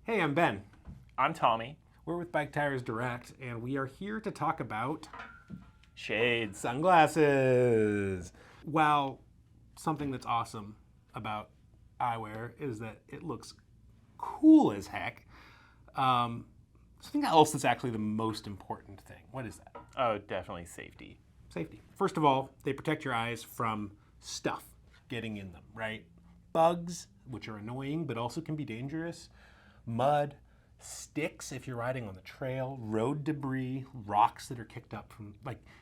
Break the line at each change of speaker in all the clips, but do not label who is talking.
Hey, I'm Ben.
I'm Tommy.
We're with Bike Tires Direct, and we are here to talk about
Shades.
sunglasses. Well, something that's awesome about eyewear is that it looks cool as heck. Something else that's actually the most important thing. What is that?
Oh, definitely safety.
Safety. First of all, they protect your eyes from stuff getting in them, right? Bugs, which are annoying but also can be dangerous, mud, sticks if you're riding on the trail, road debris, rocks that are kicked up from,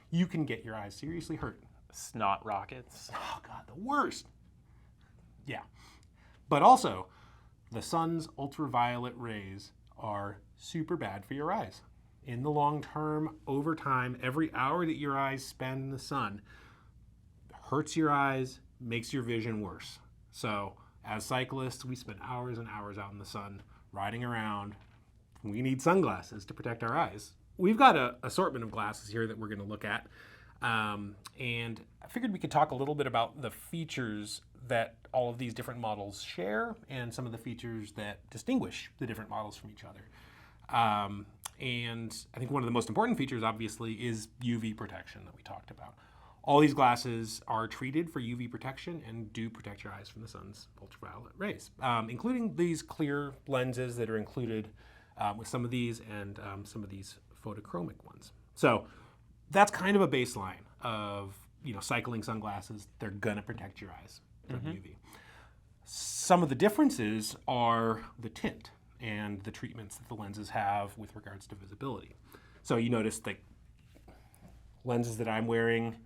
you can get your eyes seriously hurt.
Snot rockets.
Oh God, the worst. Yeah. But also, the sun's ultraviolet rays are super bad for your eyes. In the long term, over time, every hour that your eyes spend in the sun hurts your eyes, makes your vision worse. So, as cyclists, we spend hours and hours out in the sun riding around. We need sunglasses to protect our eyes. We've got an assortment of glasses here that we're going to look at. And I figured we could talk a little bit about the features that all of these different models share and some of the features that distinguish the different models from each other. And I think one of the most important features, obviously, is UV protection that we talked about. All these glasses are treated for UV protection and do protect your eyes from the sun's ultraviolet rays, including these clear lenses that are included with some of these and some of these photochromic ones. So that's kind of a baseline of cycling sunglasses. They're gonna protect your eyes from UV. Some of the differences are the tint and the treatments that the lenses have with regards to visibility. So you notice the lenses that I'm wearing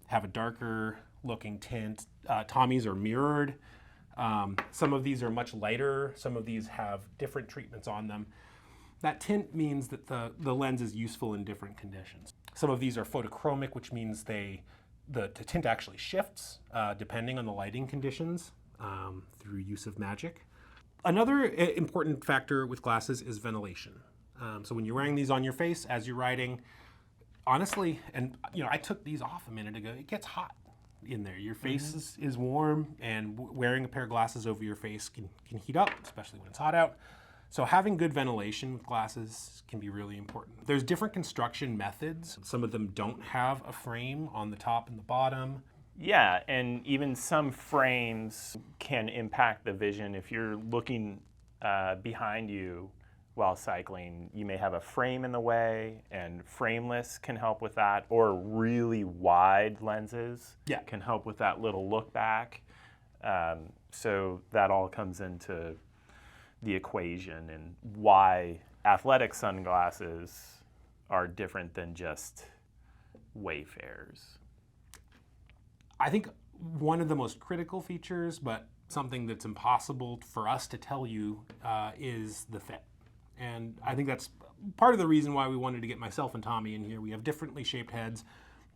have a darker looking tint. Tommy's are mirrored. Some of these are much lighter. Some of these have different treatments on them. That tint means that the lens is useful in different conditions. Some of these are photochromic, which means the tint actually shifts depending on the lighting conditions through use of magic. Another important factor with glasses is ventilation. So when you're wearing these on your face as you're riding, honestly, and I took these off a minute ago, it gets hot in there. Your face is warm, and wearing a pair of glasses over your face can heat up, especially when it's hot out. So having good ventilation with glasses can be really important. There's different construction methods. Some of them don't have a frame on the top and the bottom.
Yeah, and even some frames can impact the vision. If you're looking behind you while cycling, you may have a frame in the way, and frameless can help with that, or really wide lenses can help with that little look back. So that all comes into the equation and why athletic sunglasses are different than just Wayfarers.
I think one of the most critical features, but something that's impossible for us to tell you, is the fit. And I think that's part of the reason why we wanted to get myself and Tommy in here. We have differently shaped heads.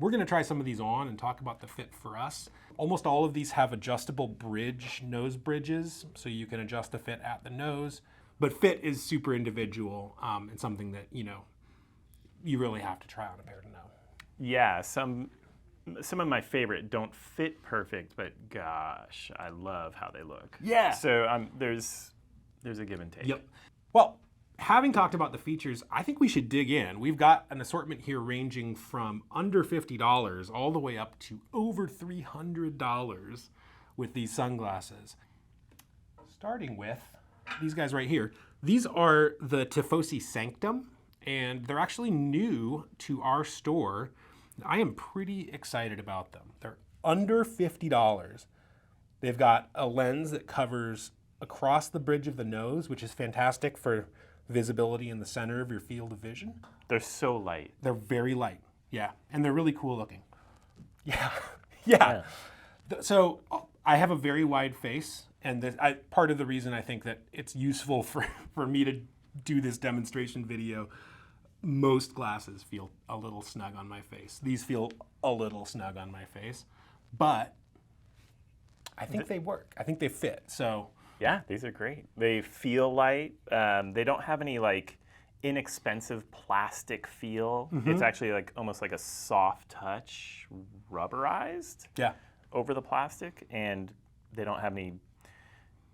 We're going to try some of these on and talk about the fit for us. Almost all of these have adjustable nose bridges, so you can adjust the fit at the nose. But fit is super individual and something that, you really have to try on a pair to know.
Yeah, some of my favorite don't fit perfect, but gosh, I love how they look.
Yeah.
So there's a give and take.
Yep. Well, having talked about the features, I think we should dig in. We've got an assortment here ranging from under $50 all the way up to over $300 with these sunglasses. Starting with these guys right here. These are the Tifosi Sanctum, and they're actually new to our store. I am pretty excited about them. They're under $50. They've got a lens that covers across the bridge of the nose, which is fantastic for visibility in the center of your field of vision.
They're so light.
They're very light, yeah. And they're really cool looking. Yeah. So I have a very wide face, and part of the reason I think that it's useful for me to do this demonstration video, most glasses feel a little snug on my face. These feel a little snug on my face, but I think they work. I think they fit, so.
Yeah, these are great. They feel light. They don't have any inexpensive plastic feel. It's actually almost like a soft touch, rubberized over the plastic, and they don't have any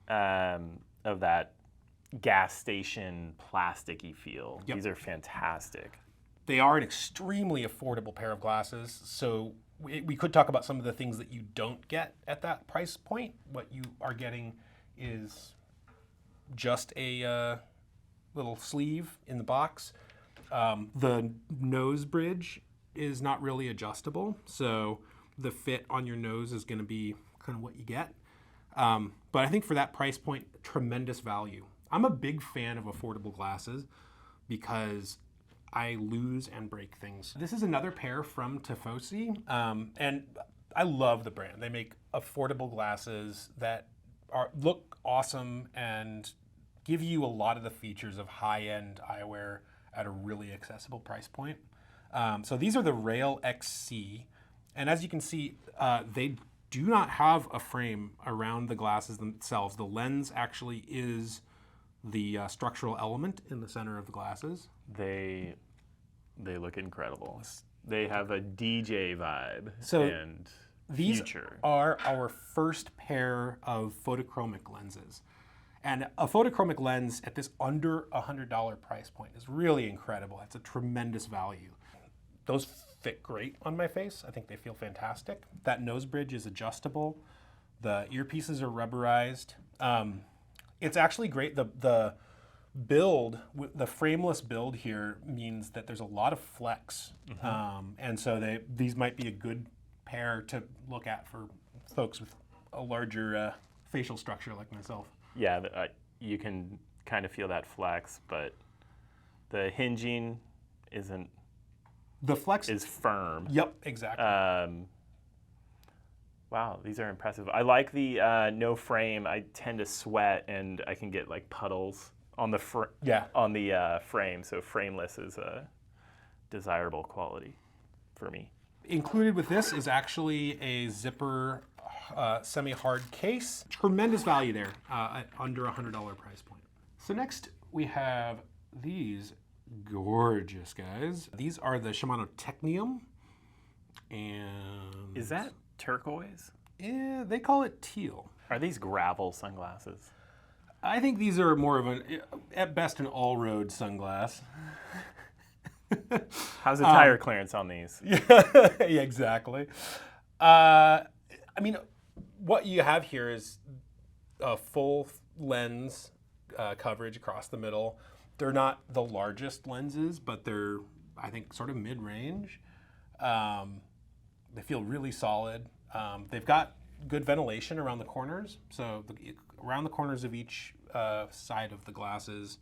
of that gas station plasticky feel.
Yep.
These are fantastic.
They are an extremely affordable pair of glasses, so we could talk about some of the things that you don't get at that price point. What you are getting is just a little sleeve in the box. The nose bridge is not really adjustable, so the fit on your nose is going to be kind of what you get. But I think for that price point, tremendous value. I'm a big fan of affordable glasses because I lose and break things. This is another pair from Tifosi, and I love the brand. They make affordable glasses that look awesome and give you a lot of the features of high-end eyewear at a really accessible price point. So these are the Rail XC, and as you can see, they do not have a frame around the glasses themselves. The lens actually is the structural element in the center of the glasses.
They look incredible. They have a DJ vibe.
So
and
these
future.
are our first pair of photochromic lenses. And a photochromic lens at this under $100 price point is really incredible. That's a tremendous value. Those fit great on my face. I think they feel fantastic. That nose bridge is adjustable. The earpieces are rubberized. It's actually great. The build, the frameless build here means that there's a lot of flex. And so these might be a good pair to look at for folks with a larger facial structure like myself.
Yeah, you can kind of feel that flex, but the hinging isn't.
The flex
is firm.
Yep, exactly.
Wow, these are impressive. I like the no frame. I tend to sweat and I can get like puddles on the frame. So frameless is a desirable quality for me.
Included with this is actually a zipper semi-hard case. Tremendous value there at under $100 price point. So next we have these gorgeous guys. These are the Shimano Technium. And
is that turquoise?
Yeah, they call it teal.
Are these gravel sunglasses?
I think these are more of at best, an all-road sunglass.
How's the tire clearance on these?
Yeah, exactly. I mean, what you have here is a full lens coverage across the middle. They're not the largest lenses, but they're, I think, sort of mid-range. They feel really solid. They've got good ventilation around the corners. So around the corners of each side of the glasses,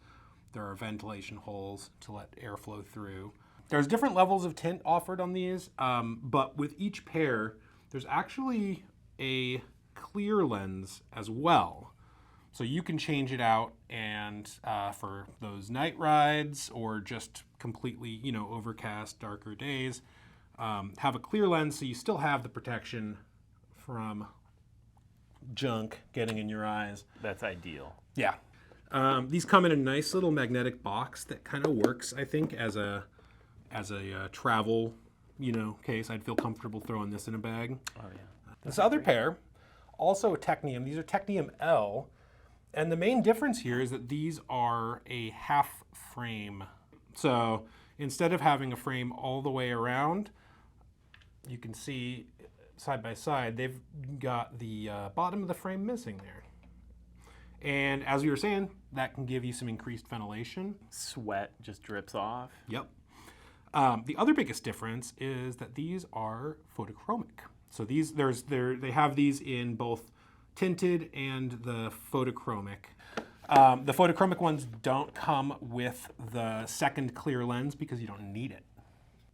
there are ventilation holes to let air flow through. There's different levels of tint offered on these, but with each pair, there's actually a clear lens as well. So you can change it out and for those night rides or just completely, overcast, darker days, have a clear lens so you still have the protection from junk getting in your eyes.
That's ideal.
Yeah. These come in a nice little magnetic box that kind of works, I think, as a travel, case. I'd feel comfortable throwing this in a bag.
Oh yeah.
This other pair, also a Technium. These are Technium L. And the main difference here is that these are a half frame. So instead of having a frame all the way around, you can see side by side, they've got the bottom of the frame missing there. And as we were saying, that can give you some increased ventilation.
Sweat just drips off.
Yep. The other biggest difference is that these are photochromic. So they have these in both tinted and the photochromic. The photochromic ones don't come with the second clear lens because you don't need it.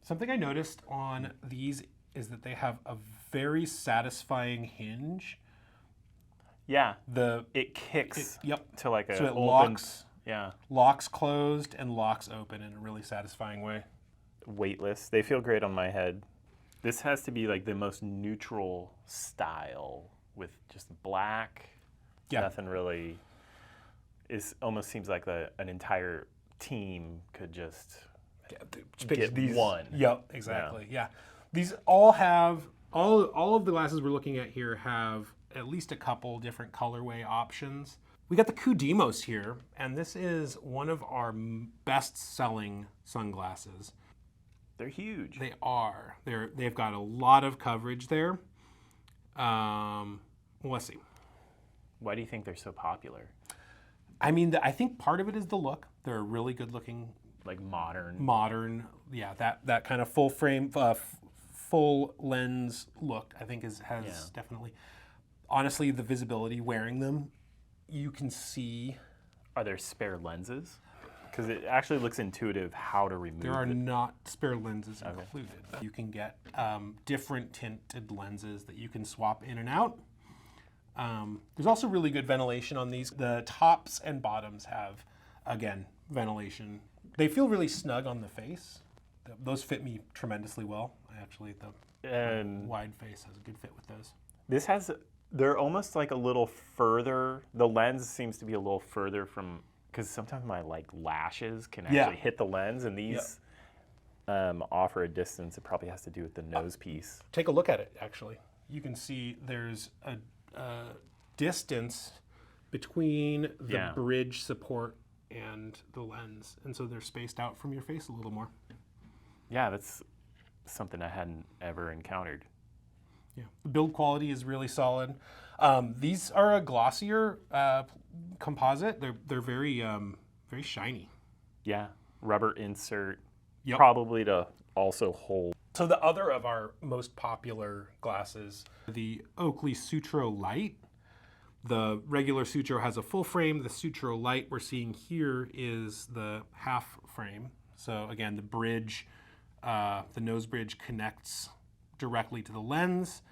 Something I noticed on these is that they have a very satisfying hinge.
Yeah, it kicks to like a
so it
open,
locks,
yeah,
locks closed and locks open in a really satisfying way.
Weightless. They feel great on my head. This has to be like the most neutral style with just black.
Yeah.
Nothing really. Almost seems like an entire team could just get
these,
one.
Yep, exactly. Yeah. These all have all of the glasses we're looking at here have at least a couple different colorway options. We got the KOO Demos here, and this is one of our best-selling sunglasses.
They're huge.
They are. They've got a lot of coverage there. Let's see.
Why do you think they're so popular?
I mean, I think part of it is the look. They're a really good-looking,
Like modern.
Yeah, that kind of full frame, full lens look. I think has definitely. Honestly, the visibility wearing them, you can see.
Are there spare lenses? Because it actually looks intuitive how to remove.
There are not spare lenses included. You can get different tinted lenses that you can swap in and out. There's also really good ventilation on these. The tops and bottoms have, again, ventilation. They feel really snug on the face. Those fit me tremendously well. Actually, the wide face has a good fit with those.
They're almost like a little further. The lens seems to be a little further from, because sometimes my lashes can actually hit the lens, and these offer a distance. It probably has to do with the nose piece.
Take a look at it, actually. You can see there's a distance between the bridge support and the lens, and so they're spaced out from your face a little more.
Yeah, that's something I hadn't ever encountered.
Yeah, the build quality is really solid. These are a glossier composite. They're very very shiny.
Yeah, rubber insert,
Yep.
probably to also hold.
So the other of our most popular glasses, the Oakley Sutro Lite. The regular Sutro has a full frame. The Sutro Lite we're seeing here is the half frame. So again, the bridge, the nose bridge connects directly to the lens.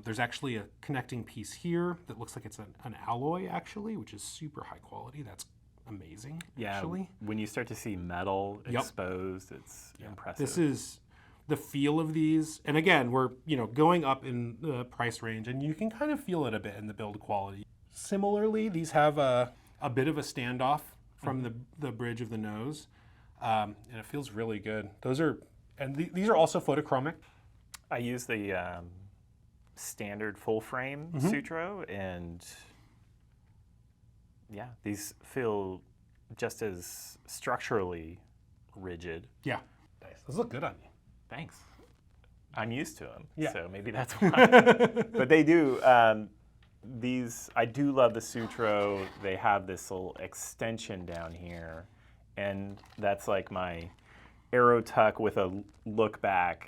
There's actually a connecting piece here that looks like it's an alloy, actually, which is super high quality. That's amazing, actually.
When you start to see metal exposed, it's impressive.
This is the feel of these. And again, we're going up in the price range, and you can kind of feel it a bit in the build quality. Similarly, these have a bit of a standoff from the bridge of the nose, and it feels really good. These are also photochromic.
I use the standard full frame Sutro, and these feel just as structurally rigid.
Yeah, nice. Those look good on you.
Thanks. I'm used to them,
Yeah.
so maybe that's why. But they do. These, I do love the Sutro. They have this little extension down here, and that's like my arrow tuck with a look back.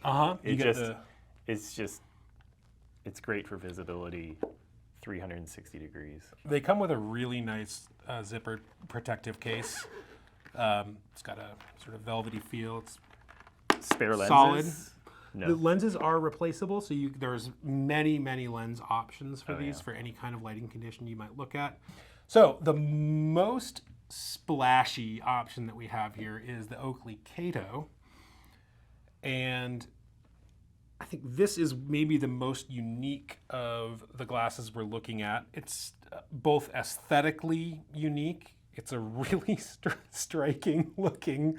It's great for visibility, 360 degrees.
They come with a really nice zipper protective case. It's got a sort of velvety feel. It's
Spare lenses?
solid.
No.
The lenses are replaceable, so there's many lens options for these for any kind of lighting condition you might look at. So the most splashy option that we have here is the Oakley Kato, and I think this is maybe the most unique of the glasses we're looking at. It's both aesthetically unique. It's a really striking looking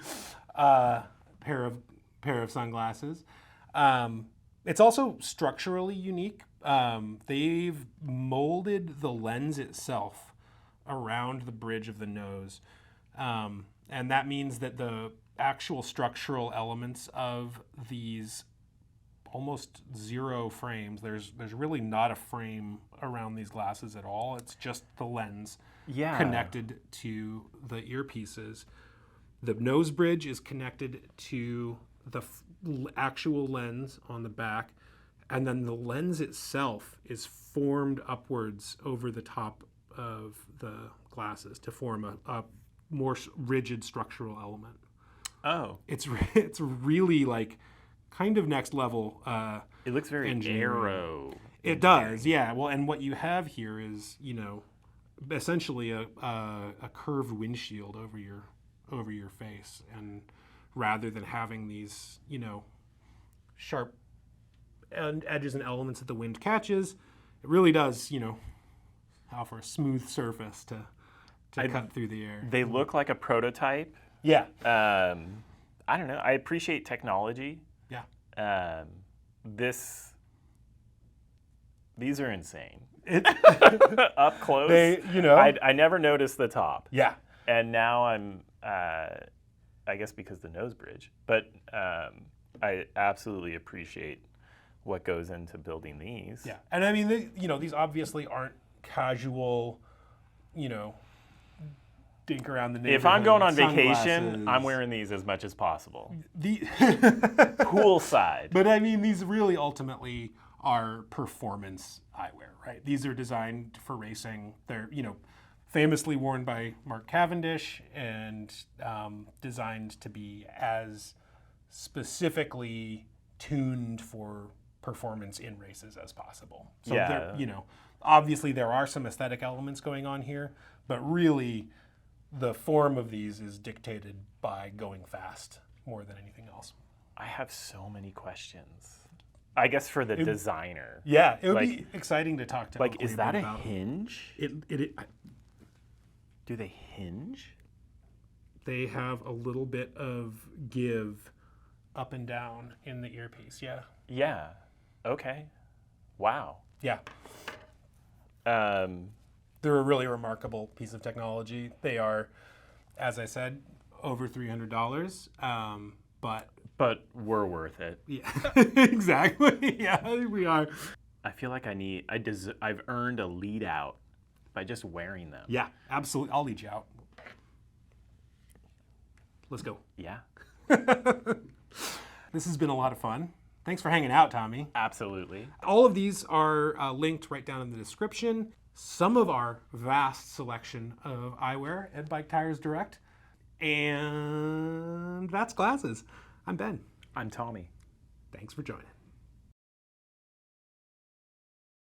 pair of sunglasses. It's also structurally unique. They've molded the lens itself around the bridge of the nose. And that means that the actual structural elements of these almost zero frames, there's really not a frame around these glasses at all. It's just the lens connected to the earpieces. The nose bridge is connected to the actual lens on the back, and then the lens itself is formed upwards over the top of the glasses to form a more rigid structural element.
Oh.
It's really like kind of next level
It looks very aero.
It does, yeah. Well, and what you have here is, essentially a curved windshield over your face, and rather than having these, sharp edges and elements that the wind catches, it really does, offer a smooth surface to cut through the air.
They look like a prototype.
Yeah.
I don't know. I appreciate technology.
Yeah.
These are insane. up close. I never noticed the top.
Yeah.
And now I'm, I guess because the nose bridge, but I absolutely appreciate what goes into building these.
Yeah. And I mean, these obviously aren't casual, dink around the neighborhood.
If I'm going on vacation,
sunglasses.
I'm wearing these as much as possible.
The
Poolside.
But I mean, these really ultimately are performance eyewear, right? These are designed for racing. They're, famously worn by Mark Cavendish and designed to be as specifically tuned for performance in races as possible. So, obviously there are some aesthetic elements going on here, but really the form of these is dictated by going fast more than anything else.
I have so many questions. I guess for the designer.
Yeah, it would be exciting to talk to.
Is that a hinge? Do they hinge?
They have a little bit of give up and down in the earpiece, yeah.
Yeah. Okay. Wow.
Yeah. They're a really remarkable piece of technology. They are, as I said, over $300,
but we're worth it.
Yeah, exactly. Yeah, we are.
I feel like I've earned a lead out by just wearing them.
Yeah, absolutely. I'll lead you out. Let's go.
Yeah.
This has been a lot of fun. Thanks for hanging out, Tommy.
Absolutely.
All of these are linked right down in the description. Some of our vast selection of eyewear at Bike Tires Direct. And that's Glasses. I'm Ben.
I'm Tommy.
Thanks for joining.